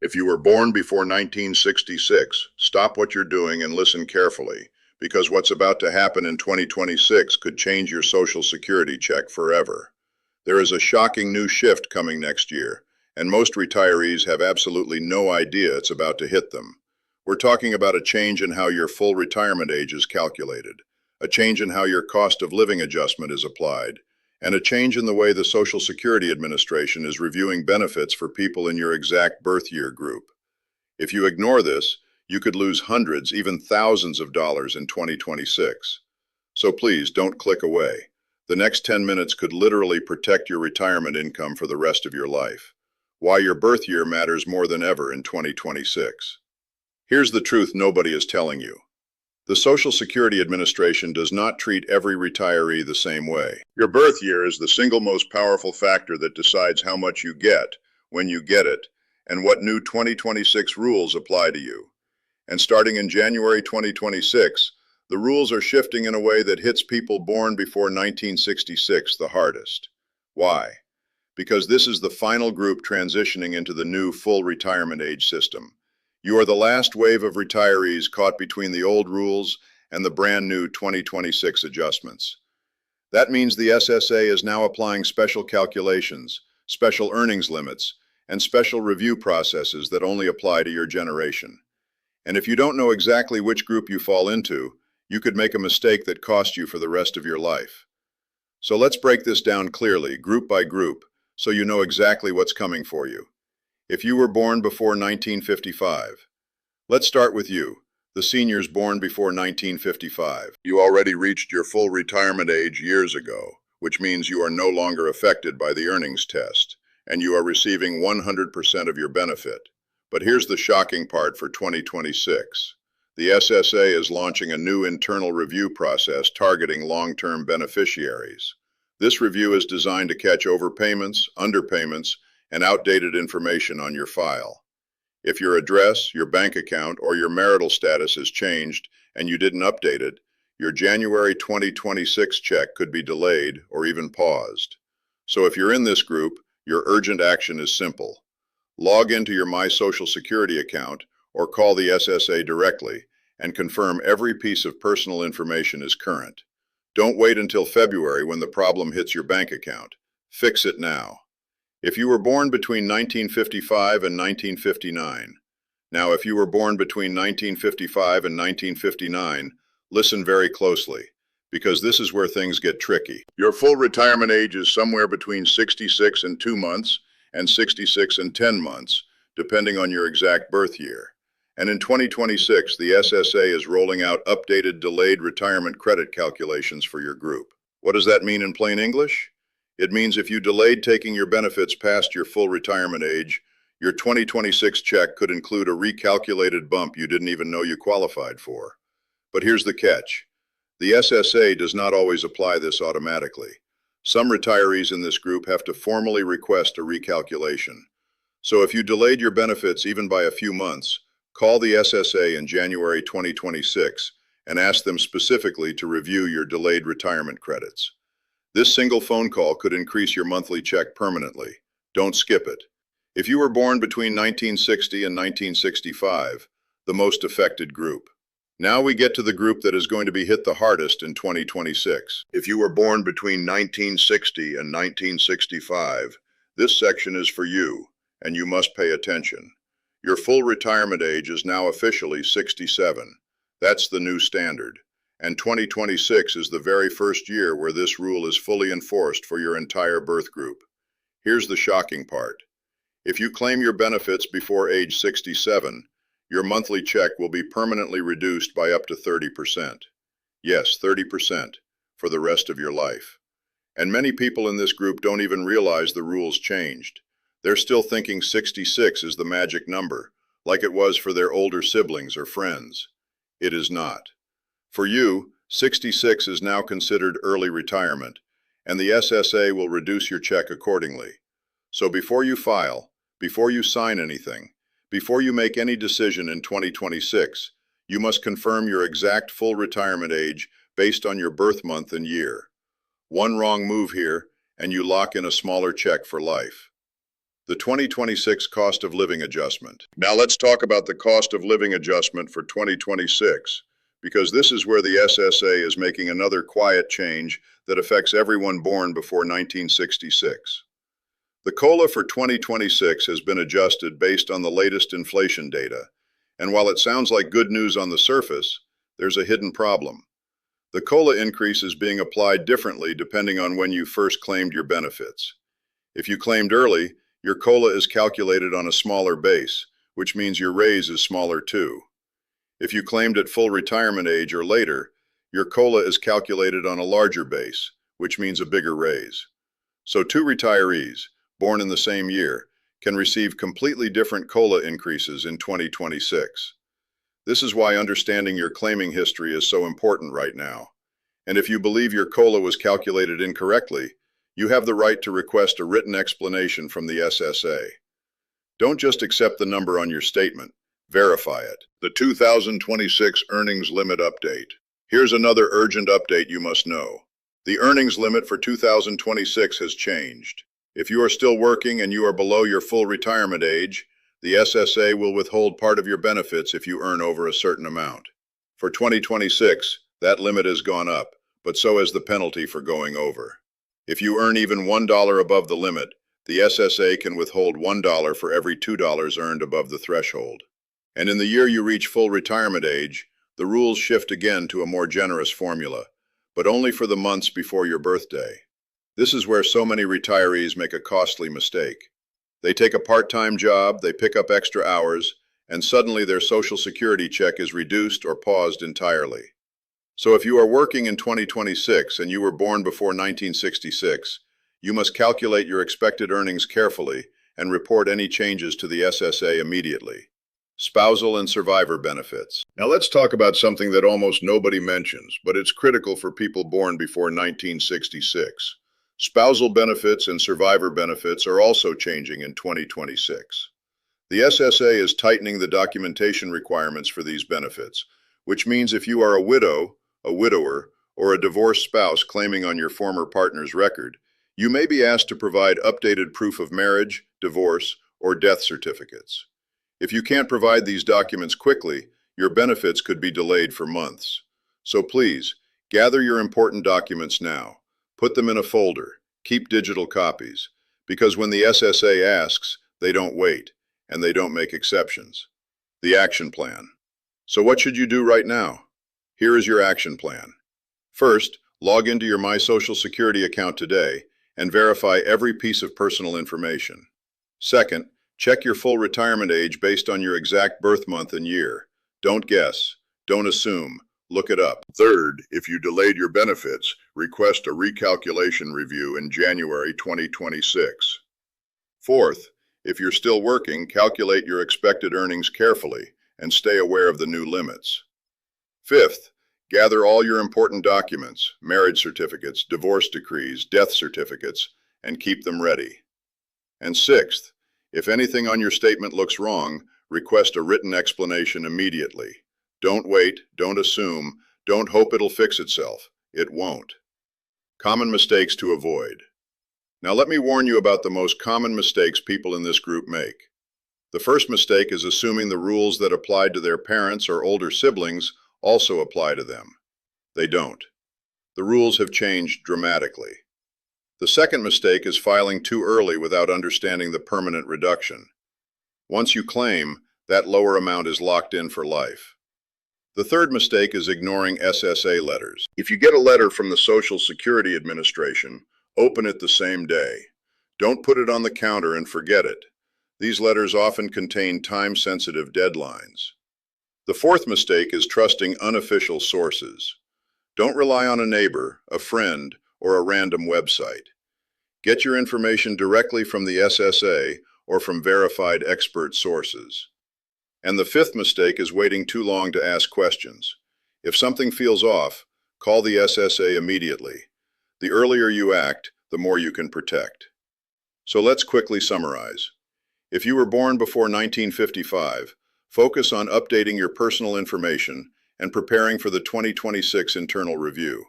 If you were born before 1966, stop what you're doing and listen carefully, because what's about to happen in 2026 could change your Social Security check forever. There is a shocking new shift coming next year, and most retirees have absolutely no idea it's about to hit them. We're talking about a change in how your full retirement age is calculated, a change in how your cost of living adjustment is applied, and a change in the way the Social Security Administration is reviewing benefits for people in your exact birth year group. If you ignore this, you could lose hundreds, even thousands of dollars in 2026. So please don't click away. The next 10 minutes could literally protect your retirement income for the rest of your life. Why your birth year matters more than ever in 2026. Here's the truth nobody is telling you. The Social Security Administration does not treat every retiree the same way. Your birth year is the single most powerful factor that decides how much you get, when you get it, and what new 2026 rules apply to you. And starting in January 2026, the rules are shifting in a way that hits people born before 1966 the hardest. Why? Because this is the final group transitioning into the new full retirement age system. You are the last wave of retirees caught between the old rules and the brand new 2026 adjustments. That means the SSA is now applying special calculations, special earnings limits, and special review processes that only apply to your generation. And if you don't know exactly which group you fall into, you could make a mistake that costs you for the rest of your life. So let's break this down clearly, group by group, so you know exactly what's coming for you. If you were born before 1955, let's start with you, the seniors born before 1955. You already reached your full retirement age years ago, which means you are no longer affected by the earnings test, and you are receiving 100% of your benefit. But here's the shocking part for 2026. The SSA is launching a new internal review process targeting long-term beneficiaries. This review is designed to catch overpayments, underpayments, and outdated information on your file. If your address, your bank account, or your marital status has changed and you didn't update it, your January 2026 check could be delayed or even paused. So if you're in this group, your urgent action is simple. Log into your My Social Security account or call the SSA directly and confirm every piece of personal information is current. Don't wait until February when the problem hits your bank account. Fix it now. If you were born between 1955 and 1959, now if you were born between 1955 and 1959, listen very closely, because this is where things get tricky. Your full retirement age is somewhere between 66 and 2 months and 66 and 10 months, depending on your exact birth year. And in 2026, the SSA is rolling out updated delayed retirement credit calculations for your group. What does that mean in plain English? It means if you delayed taking your benefits past your full retirement age, your 2026 check could include a recalculated bump you didn't even know you qualified for. But here's the catch. The SSA does not always apply this automatically. Some retirees in this group have to formally request a recalculation. So if you delayed your benefits even by a few months, call the SSA in January 2026 and ask them specifically to review your delayed retirement credits. This single phone call could increase your monthly check permanently. Don't skip it. If you were born between 1960 and 1965, the most affected group. Now we get to the group that is going to be hit the hardest in 2026. If you were born between 1960 and 1965, this section is for you, and you must pay attention. Your full retirement age is now officially 67. That's the new standard. And 2026 is the very first year where this rule is fully enforced for your entire birth group. Here's the shocking part. If you claim your benefits before age 67, your monthly check will be permanently reduced by up to 30%. Yes, 30%, for the rest of your life. And many people in this group don't even realize the rules changed. They're still thinking 66 is the magic number, like it was for their older siblings or friends. It is not. For you, 66 is now considered early retirement, and the SSA will reduce your check accordingly. So before you file, before you sign anything, before you make any decision in 2026, you must confirm your exact full retirement age based on your birth month and year. One wrong move here, and you lock in a smaller check for life. The 2026 Cost of Living Adjustment. Now let's talk about the cost of living adjustment for 2026, because this is where the SSA is making another quiet change that affects everyone born before 1966. The COLA for 2026 has been adjusted based on the latest inflation data, and while it sounds like good news on the surface, there's a hidden problem. The COLA increase is being applied differently depending on when you first claimed your benefits. If you claimed early, your COLA is calculated on a smaller base, which means your raise is smaller too. If you claimed at full retirement age or later, your COLA is calculated on a larger base, which means a bigger raise. So two retirees, born in the same year, can receive completely different COLA increases in 2026. This is why understanding your claiming history is so important right now. And if you believe your COLA was calculated incorrectly, you have the right to request a written explanation from the SSA. Don't just accept the number on your statement, verify it. The 2026 Earnings Limit Update. Here's another urgent update you must know. The earnings limit for 2026 has changed. If you are still working and you are below your full retirement age, the SSA will withhold part of your benefits if you earn over a certain amount. For 2026, that limit has gone up, but so has the penalty for going over. If you earn even $1 above the limit, the SSA can withhold $1 for every $2 earned above the threshold. And in the year you reach full retirement age, the rules shift again to a more generous formula, but only for the months before your birthday. This is where so many retirees make a costly mistake. They take a part-time job, they pick up extra hours, and suddenly their Social Security check is reduced or paused entirely. So if you are working in 2026 and you were born before 1966, you must calculate your expected earnings carefully and report any changes to the SSA immediately. Spousal and survivor benefits. Now let's talk about something that almost nobody mentions, but it's critical for people born before 1966. Spousal benefits and survivor benefits are also changing in 2026. The SSA is tightening the documentation requirements for these benefits, which means if you are a widow, a widower, or a divorced spouse claiming on your former partner's record, you may be asked to provide updated proof of marriage, divorce, or death certificates. If you can't provide these documents quickly, your benefits could be delayed for months. So please, gather your important documents now. Put them in a folder. Keep digital copies. Because when the SSA asks, they don't wait, and they don't make exceptions. The action plan. So what should you do right now? Here is your action plan. First, log into your My Social Security account today and verify every piece of personal information. Second, check your full retirement age based on your exact birth month and year. Don't guess. Don't assume. Look it up. Third, if you delayed your benefits, request a recalculation review in January 2026. Fourth, if you're still working, calculate your expected earnings carefully and stay aware of the new limits. Fifth, gather all your important documents, marriage certificates, divorce decrees, death certificates, and keep them ready. And sixth, if anything on your statement looks wrong, request a written explanation immediately. Don't wait, don't assume, don't hope it'll fix itself. It won't. Common mistakes to avoid. Now let me warn you about the most common mistakes people in this group make. The first mistake is assuming the rules that applied to their parents or older siblings also apply to them. They don't. The rules have changed dramatically. The second mistake is filing too early without understanding the permanent reduction. Once you claim, that lower amount is locked in for life. The third mistake is ignoring SSA letters. If you get a letter from the Social Security Administration, open it the same day. Don't put it on the counter and forget it. These letters often contain time-sensitive deadlines. The fourth mistake is trusting unofficial sources. Don't rely on a neighbor, a friend, or a random website. Get your information directly from the SSA or from verified expert sources. And the fifth mistake is waiting too long to ask questions. If something feels off, call the SSA immediately. The earlier you act, the more you can protect. So let's quickly summarize. If you were born before 1955, focus on updating your personal information and preparing for the 2026 internal review.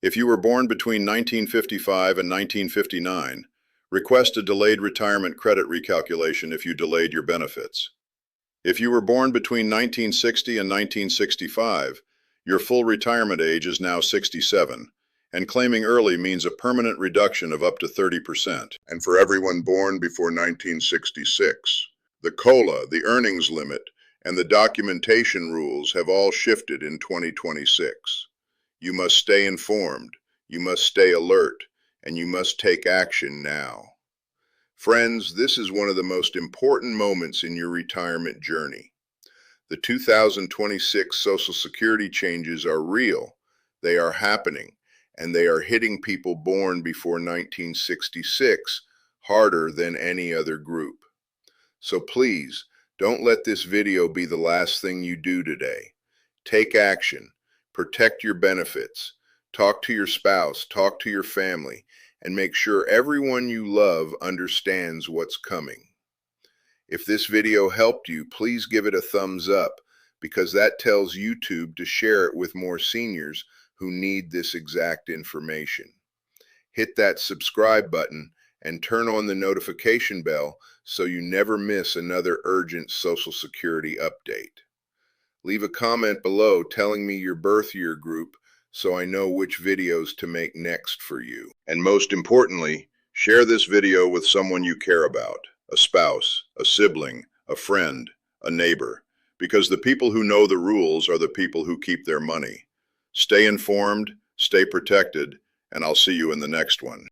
If you were born between 1955 and 1959, Request a delayed retirement credit recalculation if you delayed your benefits. If you were born between 1960 and 1965, your full retirement age is now 67, and claiming early means a permanent reduction of up to 30%. And for everyone born before 1966, the COLA, the earnings limit, and the documentation rules have all shifted in 2026. You must stay informed, you must stay alert, and you must take action now. Friends, this is one of the most important moments in your retirement journey. The 2026 Social Security changes are real, they are happening, and they are hitting people born before 1966 harder than any other group. So please, don't let this video be the last thing you do today. Take action, protect your benefits, talk to your spouse, talk to your family, and make sure everyone you love understands what's coming. If this video helped you, please give it a thumbs up because that tells YouTube to share it with more seniors who need this exact information. Hit that subscribe button and turn on the notification bell so you never miss another urgent Social Security update. Leave a comment below telling me your birth year group so I know which videos to make next for you. And most importantly, share this video with someone you care about, a spouse, a sibling, a friend, a neighbor, because the people who know the rules are the people who keep their money. Stay informed, stay protected, and I'll see you in the next one.